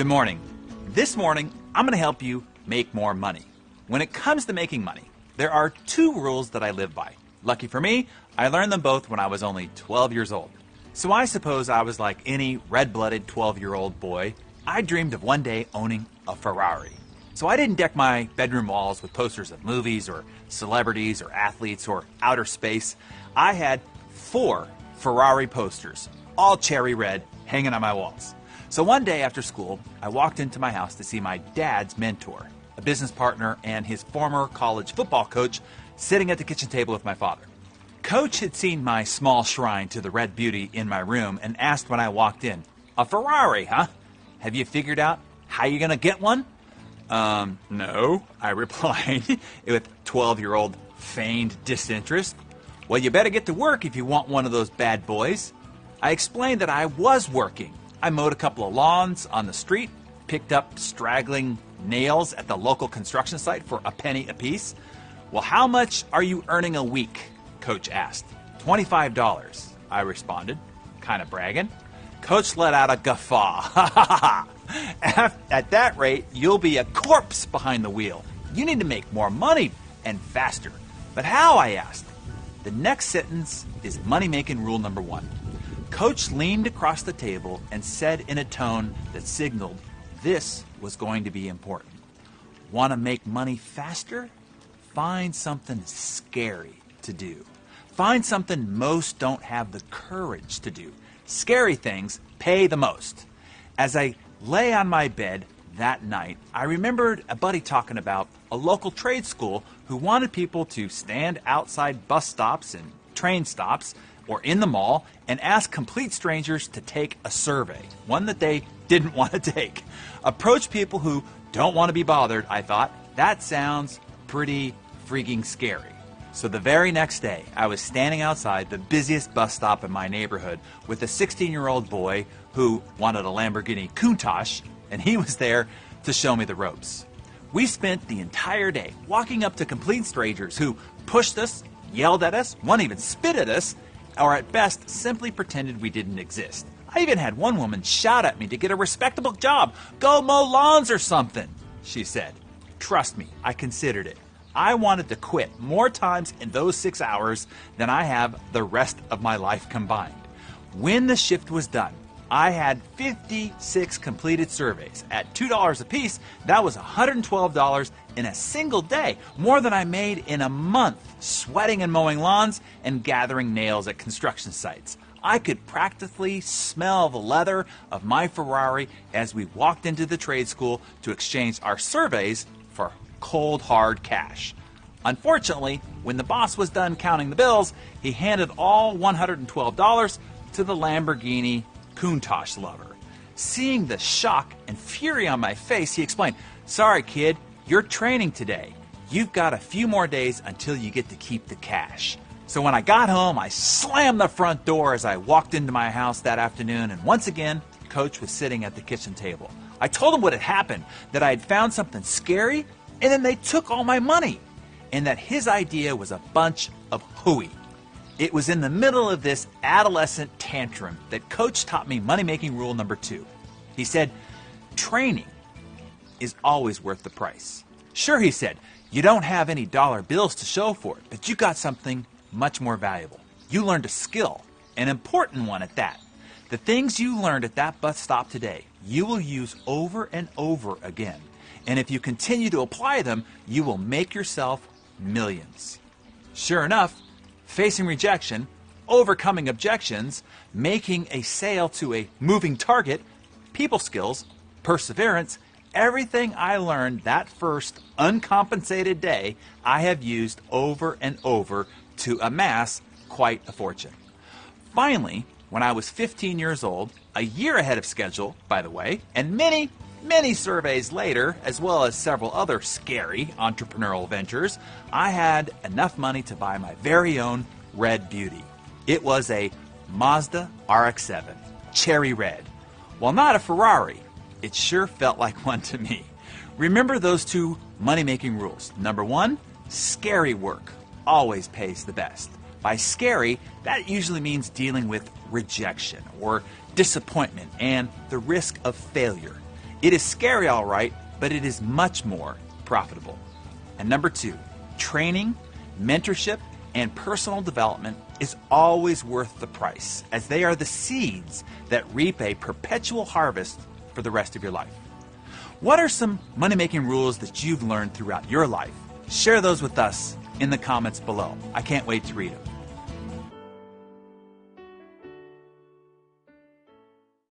Good morning. This morning, I'm going to help you make more money. When it comes to making money, there are two rules that I live by. Lucky for me, I learned them both when I was only 12 years old. So I suppose I was like any red-blooded 12-year-old boy. I dreamed of one day owning a Ferrari. So I didn't deck my bedroom walls with posters of movies or celebrities or athletes or outer space. I had 4 Ferrari posters, all cherry red, hanging on my walls. So one day after school, I walked into my house to see my dad's mentor, a business partner and his former college football coach, sitting at the kitchen table with my father. Coach had seen my small shrine to the red beauty in my room and asked when I walked in, "A Ferrari, huh? Have you figured out how you're going to get one?" No, I replied with 12-year-old feigned disinterest. "Well, you better get to work if you want one of those bad boys." I explained that I was working. I mowed a couple of lawns on the street, picked up straggling nails at the local construction site for a penny apiece. "Well, how much are you earning a week?" Coach asked. $25, I responded, kind of bragging. Coach let out a guffaw. "At that rate, you'll be a corpse behind the wheel. You need to make more money and faster." "But how?" I asked. The next sentence is money-making rule number 1. Coach leaned across the table and said in a tone that signaled this was going to be important. "Want to make money faster? Find something scary to do. Find something most don't have the courage to do. Scary things pay the most." As I lay on my bed that night, I remembered a buddy talking about a local trade school who wanted people to stand outside bus stops and train stops or in the mall and ask complete strangers to take a survey, one that they didn't want to take. Approach people who don't want to be bothered, I thought. That sounds pretty freaking scary. So the very next day, I was standing outside the busiest bus stop in my neighborhood with a 16-year-old boy who wanted a Lamborghini Countach, and he was there to show me the ropes. We spent the entire day walking up to complete strangers who pushed us, yelled at us, one even spit at us, or at best simply pretended we didn't exist. I even had one woman shout at me to get a respectable job. "Go mow lawns or something," she said. Trust me, I considered it. I wanted to quit more times in those 6 hours than I have the rest of my life combined. When the shift was done, I had 56 completed surveys. At $2 a piece, that was $112 in a single day, more than I made in a month sweating and mowing lawns and gathering nails at construction sites. I could practically smell the leather of my Ferrari as we walked into the trade school to exchange our surveys for cold, hard cash. Unfortunately, when the boss was done counting the bills, he handed all $112 to the Lamborghini Countach lover. Seeing the shock and fury on my face, he explained, "Sorry, kid, you're training today. You've got a few more days until you get to keep the cash." So when I got home, I slammed the front door as I walked into my house that afternoon, and once again, Coach was sitting at the kitchen table. I told him what had happened, that I had found something scary, and then they took all my money, and that his idea was a bunch of hooey. It was in the middle of this adolescent tantrum that Coach taught me money-making rule number 2. He said, "Training is always worth the price." Sure, he said, you don't have any dollar bills to show for it, but you got something much more valuable. You learned a skill, an important one at that. The things you learned at that bus stop today, you will use over and over again. And if you continue to apply them, you will make yourself millions. Sure enough, facing rejection, overcoming objections, making a sale to a moving target, people skills, perseverance, everything I learned that first uncompensated day, I have used over and over to amass quite a fortune. Finally, when I was 15 years old, a year ahead of schedule, by the way, and many surveys later, as well as several other scary entrepreneurial ventures, I had enough money to buy my very own red beauty. It was a Mazda RX-7, cherry red. While not a Ferrari, it sure felt like one to me. Remember those 2 money-making rules. Number 1, scary work always pays the best. By scary, that usually means dealing with rejection or disappointment and the risk of failure. It is scary, all right, but it is much more profitable. And number 2, training, mentorship, and personal development is always worth the price, as they are the seeds that reap a perpetual harvest for the rest of your life. What are some money-making rules that you've learned throughout your life? Share those with us in the comments below. I can't wait to read them.